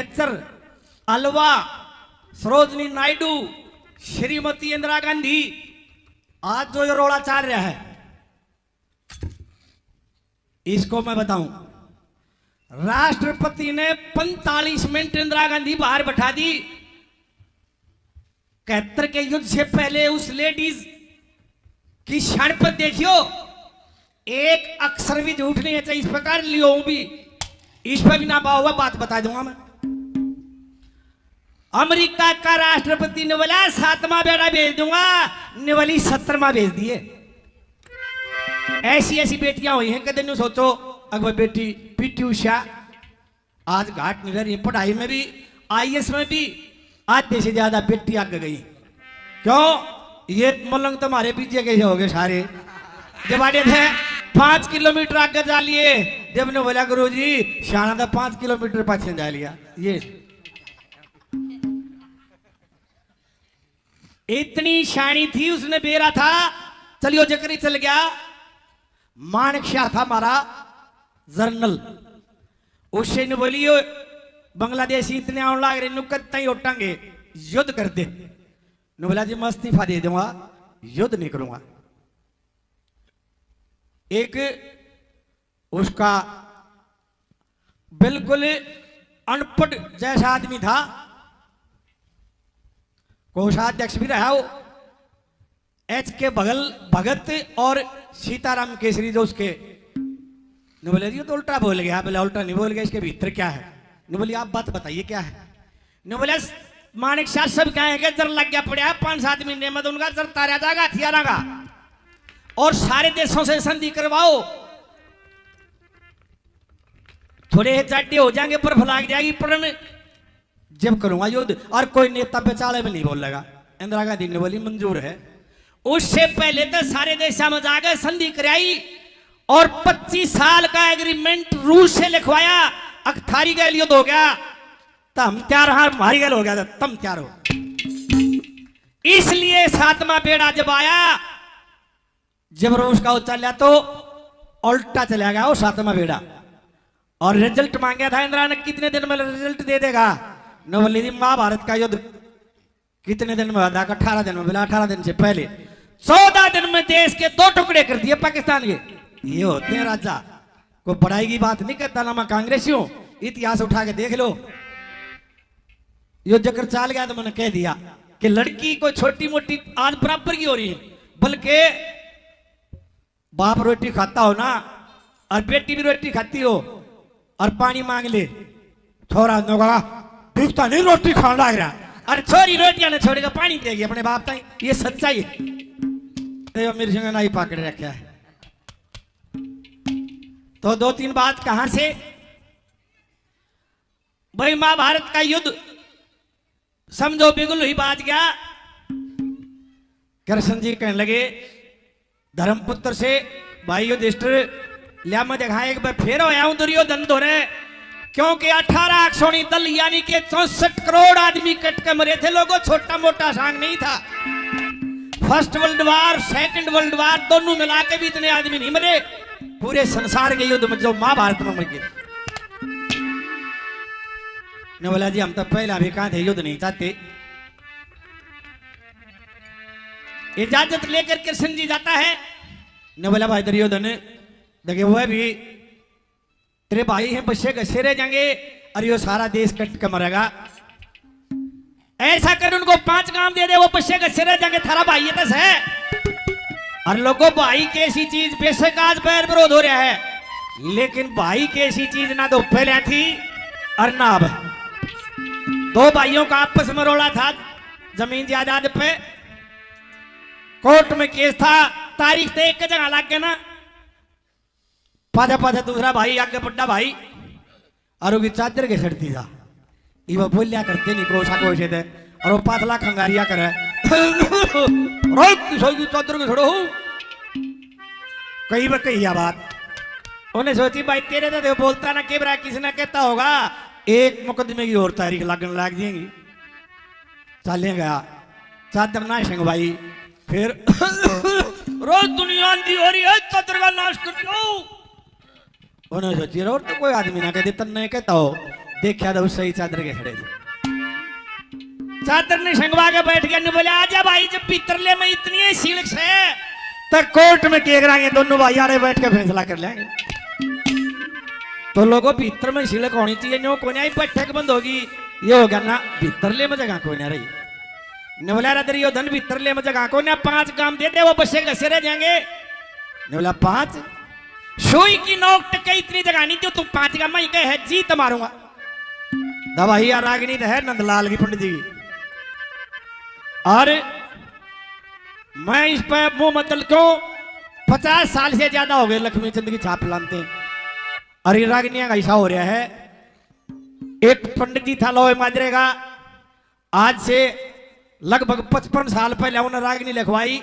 खेचर, अलवा, सरोजनी नायडू, श्रीमती इंदिरा गांधी, आज जो ये रोड़ा चल रहा है इसको मैं बताऊं। राष्ट्रपति ने 45 मिनट इंदिरा गांधी बाहर बैठा दी। 71 के युद्ध से पहले उस लेडीज की क्षण पर देखियो, एक अक्षर भी झूठ नहीं है, चाहे इस प्रकार लियो भी, इस पर भी ना हुआ बात बता दूंगा मैं। अमेरिका का राष्ट्रपति ने बोला 7वां बेड़ा भेज दूंगा, ने बोली 17वां भेज दिए। ऐसी ऐसी बेटियां हुई हैं, कदम सोचो अकबर बेटी पीटी उषा आज घाट नहीं रही, पढ़ाई में भी आईएएस में भी आधे से ज्यादा बेटी आगे गई। क्यों? ये मलंग तुम्हारे पीछे कैसे हो गए सारे, जब आगे थे 5 किलोमीटर आगे जा लिए, जब ने बोला गुरु जी शाना था 5 किलोमीटर पाछे जा लिया। ये इतनी शानी थी, उसने बेरा था, चलियो जकरी चल गया। मानक शाह था हमारा जर्नल, उससे ने बोली बांग्लादेशी इतने आने लग रहे, नुकत ही उठांगे, युद्ध कर दे। ने बोला जी मैं इस्तीफा दे दूंगा, युद्ध नहीं करूंगा। एक उसका बिल्कुल अनपढ़ जैसा आदमी था, कोषाध्यक्ष भी रहा वो, एच.के. भगत और सीताराम केसरी जो उसके, ने बोले जी तो उल्टा बोल गया। बोले उल्टा नहीं बोल गया, इसके भीतर क्या है? ने बोली आप बात बताइए क्या है? ने बोले मानिक शाह सब क्या है कि जर लग गया पड़ा है 5-7 महीने में, तो उनका जर तारा जाएगा हथियारा का, और सारे देशों से संधि करवाओ, थोड़े चाटे हो जाएंगे, बर्फ लाग जाएगी, पड़न जब करूंगा युद्ध, और कोई नेता बेचाले में नहीं बोलेगा। इंदिरा गांधी ने बोली मंजूर है। उससे पहले तो सारे देशों में जाकर संधि कराई, और 25 साल का एग्रीमेंट रूस से लिखवाया। अख्तारी का युद्ध हो गया, तम तैयार, हमारी गल हो गया, तम तैयार हो। इसलिए 7वां बेड़ा जब आया, जब रूस का चला तो उल्टा चला गया वो 7वां बेड़ा, और रिजल्ट मांगा था इंदिरा ने, कितने दिन में रिजल्ट दे देगा? न बोली महाभारत का युद्ध कितने दिन में होता? 18 दिन में। बोला 18 दिन से पहले 14 दिन में देश के 2 टुकड़े कर दिए पाकिस्तान के। ये होते हैं राजा, कोई पढ़ाई की बात नहीं करता ना, मैं कांग्रेसी हूं, इतिहास उठा के देख लो। यो जकर चाल गया तो मैंने कह दिया कि लड़की कोई छोटी मोटी आज बराबर की हो रही है, बल्कि बाप रोटी खाता हो ना, और बेटी भी रोटी खाती हो, और पानी मांग ले, थोड़ा नोगा दिखता नहीं रोटी खाना लग रहा, और छोरी रोटियां ने छोड़ेगा पानी देगी अपने बाप ताई। ये सच्चाई है, मेरे संग नहीं पकड़ रखा है। तो 2-3 बात कहां से भाई, महाभारत का युद्ध समझो बिगुल ही बात गया। कृष्ण जी कहने लगे धर्मपुत्र से, भाई युधिष्ठिर लिया मैं देखा एक बार फिर होया हूं दुर्योधन धोरे, क्योंकि 18 अक्षौणी दल यानी कि 64 करोड़ आदमी कट के मरे थे लोगों, छोटा मोटा सांग नहीं था। First world war, second world war दोनों मिला के भी इतने आदमी नहीं मरे पूरे संसार के युद्ध में जो महाभारत में मर गए। ने बोला जी हम तो पहला भी कहा थे युद्ध नहीं चाहते। इजाजत लेकर कृष्ण जी जाता है। ने बोला भाई दुर्योधन देखिए वो भी तेरे भाई हैं, बच्चे घसे रह जाएंगे और ये सारा देश कट के मरेगा। ऐसा कर उनको 5 काम दे दे, वो बच्चे घसे रह जाएंगे, थारा भाई है दस है। और लोगों भाई की ऐसी चीज बेशक आज बैर विरोध हो रहा है, लेकिन भाई की ऐसी चीज ना तो पहले थी और ना अब। 2 भाइयों का आपस में रोड़ा था जमीन जायदाद पे, कोर्ट में केस था, तारीख तो एक जगह लग गया ना, पाछा पाछा दूसरा भाई आगे बड़ा भाई और उसकी चादर के सड़ती था। वो बोलिया करते नहीं कोसा कोशे थे, और वो पातला खंगारिया करे चादर के छोड़ो कई बार कही बात। उन्हें सोची भाई तेरे तो बोलता ना केबरा किसी ने कहता होगा, एक मुकदमे की और तारीख लगने लग जाएगी। चले गया चादर नाश है भाई, फिर रोज दुनिया दी हो रही है चादर का नाश कर दो। उन्हें सोची और तो कोई आदमी ना कहते तन्ने कहता हो देखा तो सही चादर के खड़े थे। चादर ने संगवा के बैठ गया, ने बोले आजा भाई, जब पितरले में इतनी सीलक है तो कोर्ट में के कराएंगे, दोनों भाई आड़े बैठ के फैसला कर लेंगे। तो लोगों भीतर में सीलक होनी चाहिए, नो कोई बैठक बंद होगी, ये हो गया ना भीतरले में जगह कोई ना रही। ने बोला दुर्योधन भीतरले में जगह कोई ना, 5 काम दे दे, वो बसे घसे रह जाएंगे। ने बोला 5 सुई की नोक टके इतनी जगह नहीं, जो तुम 5 का मैं कहे जीत मारूंगा। दवाई यार रागिनी तो है नंदलाल की पंडित जी, और मैं इस पर मुंह मतल क्यों 50 साल से ज्यादा हो गए लक्ष्मी चंद की छाप लानते हैं, और ये रागिनियां का ऐसा हो रहा है। एक पंडित जी था लोहे माजरे का, आज से लगभग 55 साल पहले उन्होंने रागिनी लिखवाई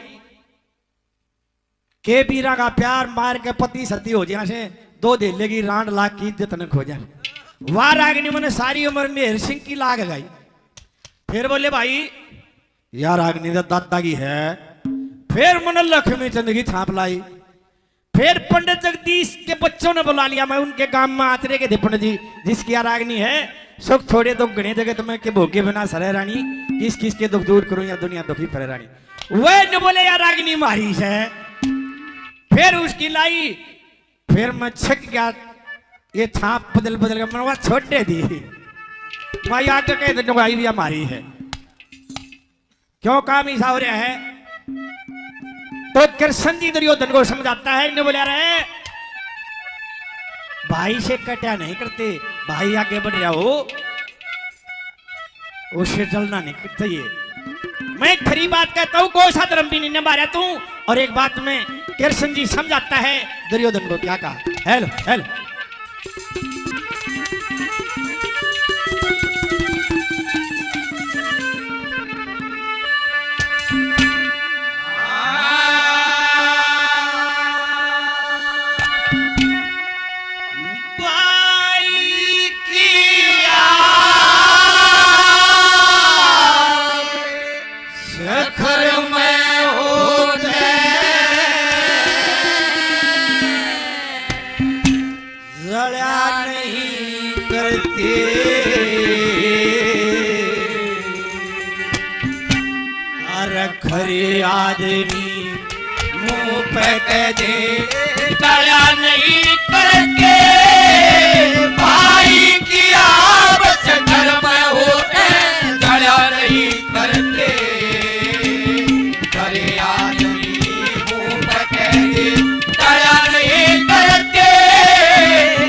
के बीरा का प्यार मार के पति सती हो जाए से 2 दे लेगी रांड लाख की इज्जत न खो जाए। वह रागिनी मैंने सारी उम्र मेहर सिंह की लाग गई। फिर बोले भाई यार रागिनी तो दादा की है। फिर मैंने लक्ष्मी चंद की छाप लाई। फिर पंडित जगदीश के बच्चों ने बुला लिया, मैं उनके गांव में आचरे के थे पंडित जी, जिसकी रागनी है सुख थोड़े दुख गणे जगह तुम्हें के भोगे बिना सरे रानी, किस किस के दुख दूर करूं या दुनिया दुखी परे रानी। वह न बोले यार रागनी मारी है। फिर उसकी लाई, फिर मैं छक गया, ये छाप बदल बदल के मैं छोड़ दे दी। भाई आके कहते नुगाई भी हमारी है, क्यों काम ऐसा हो रहा है। तो कृष्ण जी दुर्योधन को समझाता है, इन्हें बोला रहे भाई से कटा नहीं करते, भाई आगे बढ़ रहा हो उससे जलना नहीं चाहिए। मैं खरी बात कहता हूं, कोई सा धर्म भी नहीं निभा रहा तू। और एक बात में कृष्ण जी समझाता है दुर्योधन को, क्या कहा, हेलो हेलो खरे आदमी मुंह पे कह दे दया नहीं करके, भाई की आपस घर में होते दया नहीं करके। खरे आदमी मुंह पे कह दे दया नहीं करके,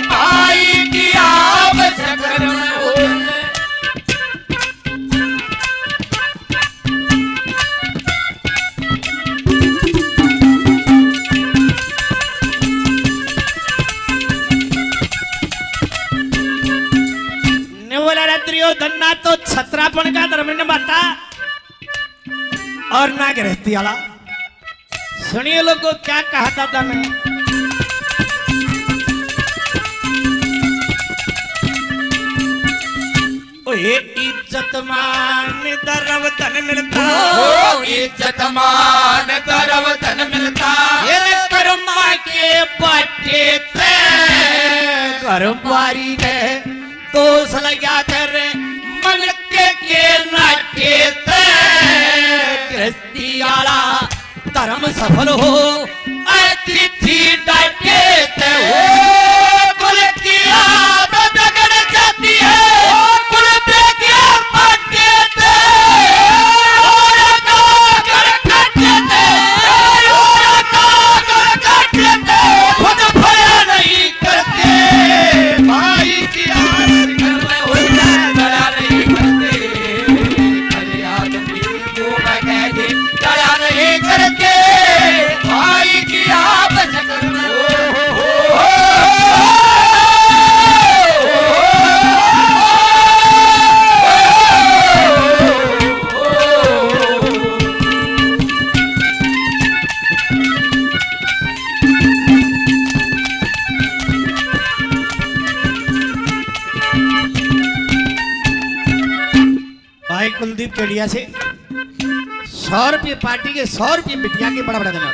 भाई की आपस घर में होते। दुर्योधन ना तो छत्रापन का धर्म निभाता और ना गृहस्थी वाला। सुनिए लोगों क्या कहा था मैं, इज्जत मान दरव धन मिलता, इज्जत मान दरव धन मिलता, कर्मा के बाटे थे कर्मवारी ने दोष लगा कर मन के नाटे गृहस्थी वाला धर्म सफल हो, अतिथि डाटे हो। कुल की आदत बिगड़ जाती है, कुल पे क्या बाटे खुद भया नहीं करते, भाई की करके भाई की आपस करना। भाई कुलदीप केडिया से 100 रुपये पार्टी के 100 रुपये बिटिया के बड़ा बड़ा देना।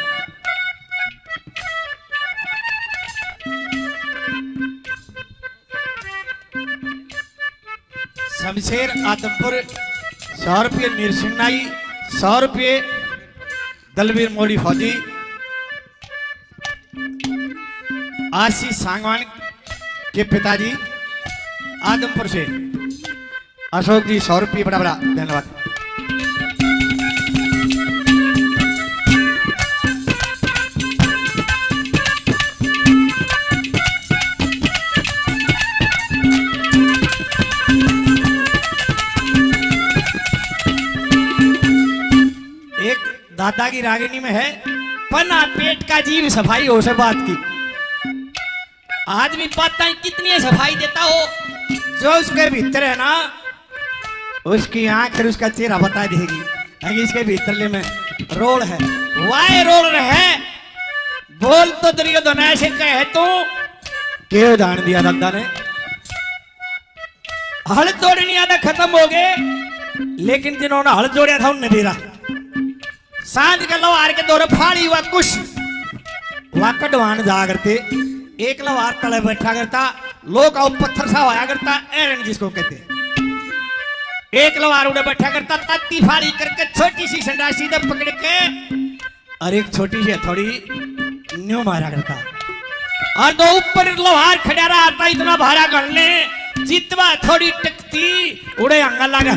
शमशेर आदमपुर 100 रुपये मीर सिंह नाई, 100 रुपये दलवीर मोड़ी फौजी, आशीष सांगवान के पिताजी आदमपुर से अशोक जी 100 रुपये, बड़ा बड़ा धन्यवाद। दादा की रागिनी में है पन्ना पेट का जीव सफाई हो से बात की। आदमी पता है कितनी सफाई देता हो, जो उसके भीतर है ना उसकी आंख और उसका चेहरा बता देगी। अगर इसके भीतर में रोल है, वाय रोल रहे बोल तो दुर्योधन ऐसे कहे तो क्यों दान दिया दादा ने। हल जोड़नी आधा खत्म हो गए, लेकिन जिन्होंने हल जोड़ा था उन्हें दे रहा। सांझ के लवार के दौरे फाड़ी हुआ कुछ वाकड़वान जा करते, एक लवार तले बैठा करता, लोग आओ पत्थर सा होया करता, एरन जिसको कहते। एक लवार उड़े बैठा करता, तत्ती फाड़ी करके छोटी सी संडासी दे पकड़ के और एक छोटी सी हथौड़ी न्यू मारा करता। और दो ऊपर लवार खड़ा रहा था, इतना भारा गढ़ने जितवा थोड़ी टकती उड़े अंगल लगा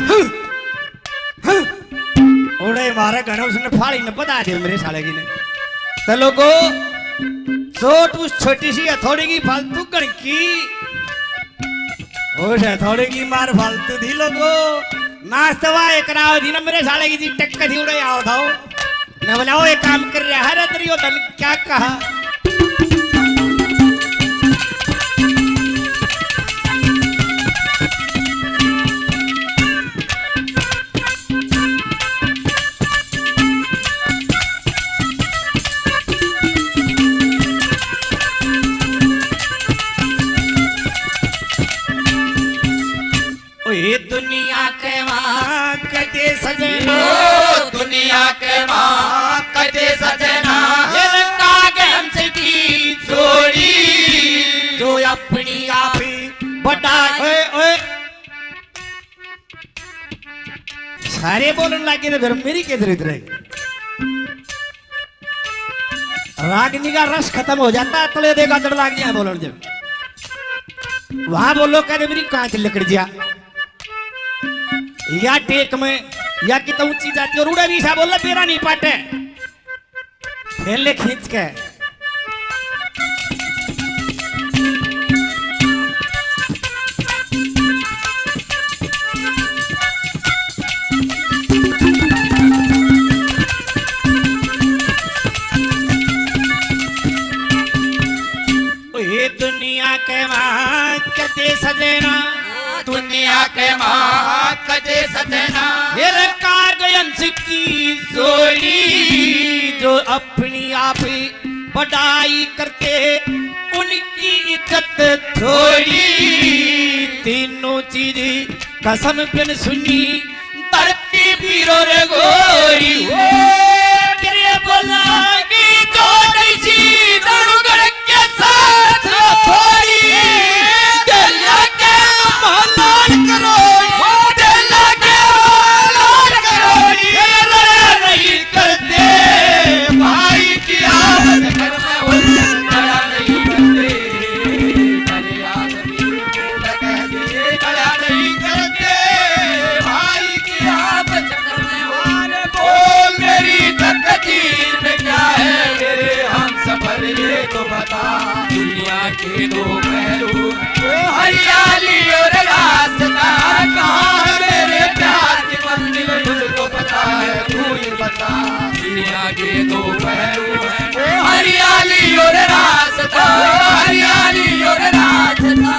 उड़े मारे गणे उसने फाड़ी ने बता दिया मेरे साले की ने। तो लोगों चोट उस छोटी सी हथौड़ी की फालतू गणकी, उस हथौड़ी की मार फालतू थी लोगों। नाश्ता एक राव थी ना मेरे साले की जी टक्कर थी उड़े आओ था न बोला ये काम कर रहा है दुर्योधन क्या कहा। दुनिया के माँ कटे सजना, दुनिया के माँ कटे सजना, हमसे की जोड़ी जो अपनी आप ही बटा। सारे बोलने लगे तो फिर मेरी के दरिद्र रही। रागिनी का रस खत्म हो जाता है तले देगा डर लाग गया बोलने जब वहां बोलो कहते मेरी कांच लकड़ जा या टेक में या कितना ऊंची जाती और उड़ा भी सा बोला तेरा नहीं पाटे खेलने खींच के। ये दुनिया के मां कटे सजना, दुनिया के माँ कटे सजना, कागयंस की जोड़ी जो अपनी आप ही बढ़ाई करते उनकी इज्जत थोड़ी। तीनों चीजें कसम बिन सुनी धरती पीरो रे गोरी बोला कि जोड़ी सी दरुगर के साथ थोड़ी दुनिया के दो पहलू हरियाली और रास्ता कहाँ है मेरे प्यार की मंजिल मुझको पता है तू ही बता। दुनिया के दो पहलू है हरियाली और रास्ता, हरियाली और रास्ता।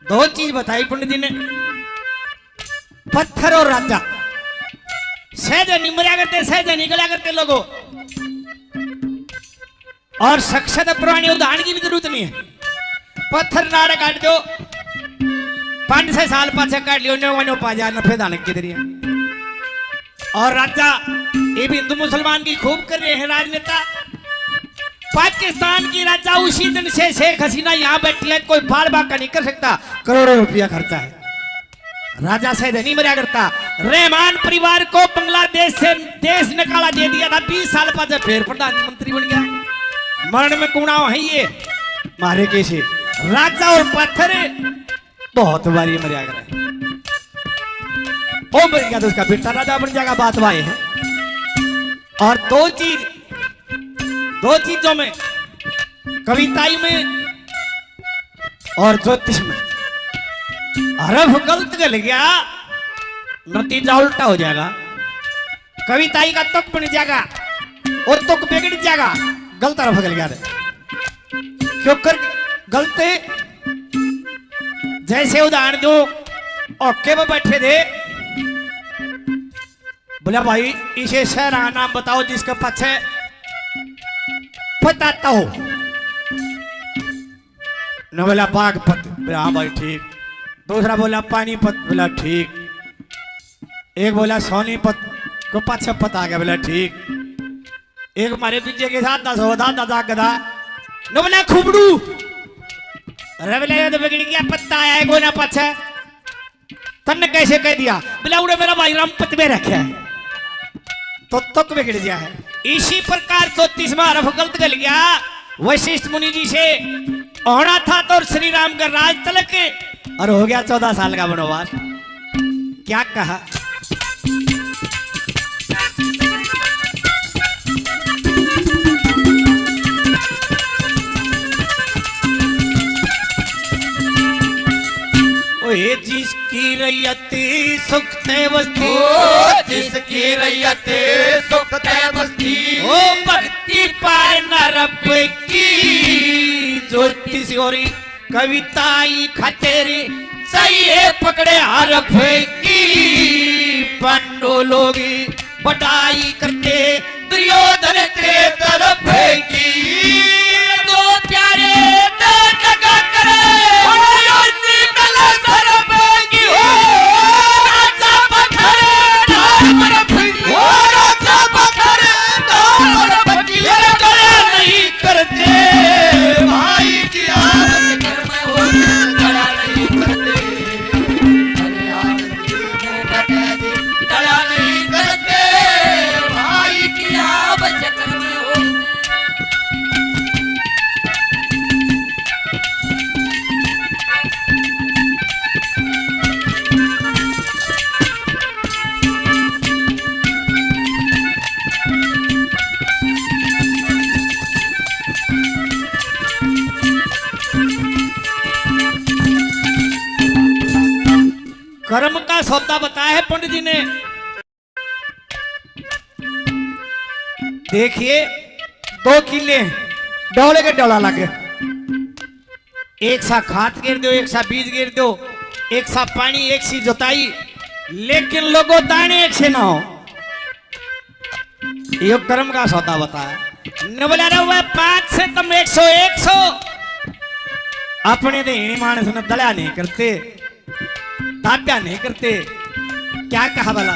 दो चीज बताई पंडित जी ने, पत्थर और राजा। सहज निमरा करते सहज निकला करते लोगों, और सक्षत पुरानी उदाहरण की भी जरूरत नहीं है। पत्थर नाड़ काट दो 5-6 साल पाछे काट लियो नो वनो पा जा नफे दान के दरिया और राजा ये भी हिंदू मुसलमान की खूब कर रहे हैं राजनेता पाकिस्तान की राजा उसी दिन से शेख हसीना यहाँ बैठी है कोई बाल बाका नहीं कर सकता करोड़ों रुपया खर्चा है राजा से नहीं मरा करता रहमान परिवार को बांग्लादेश से देश निकाला दे दिया था 20 साल बाद फिर प्रधानमंत्री बन गया मरण में कुणाव है ये मारे कैसे राजा और पत्थर बहुत बारी मरिया कर ओ मर गया तो उसका बेटा राजा बन जाएगा बात वाए है और दो चीजों में कविताई में और ज्योतिष में हरफ गलत गल गया नतीजा उल्टा हो जाएगा कविताई का तुक बन जाएगा और तुक बिगड़ जाएगा गलत हरफ गल गया क्यों कर गलत जैसे उदाहरण दो औके में बैठे थे बोला भाई इसे शहर नाम बताओ जिसके पीछे बताता हो न बोला बागपत बोला हाँ भाई ठीक दूसरा बोला पानीपत बोला ठीक एक बोला सोनीपत को पाछे पता आ गया बोला ठीक एक हमारे पीछे के साथ दादा गधा न बोला खुबड़ू अरे बोला तो बिगड़ गया पत्ता आया है कोई ना पाछे तन्ने कैसे कह दिया बोला उड़े मेरा भाई रामपत में रखे है तो तुक बिगड़ गया है इसी प्रकार 34वां हरफ गलत गल गया वशिष्ठ मुनि जी से होना था तो श्री राम का राज तलक और हो गया 14 साल का वनवास क्या कहा ओए जिसकी रैयत सुख ते बस्ती जिसकी रैयत सुख ते बस्ती ओ भक्ति पार नरप की ज्योतिष और कविताई खतेरी सही है पकड़े हरफ की पांडव लोग बड़ाई करते दुर्योधन के तरफ की दो प्यारे दो जगह करे कर्म का सौदा बताया है पंडित जी ने देखिए 2 किले डोले के डोला लगे एक सा खाद गिर दो एक सा बीज गिर दो एक सा पानी एक सी जोताई लेकिन लोगों दाने एक से ना हो ये कर्म का सौदा बताया न बोला रहा हुआ 5 से तुम 100 अपने देनी मानस ने दला नहीं करते ताब्या नहीं करते क्या कहा भला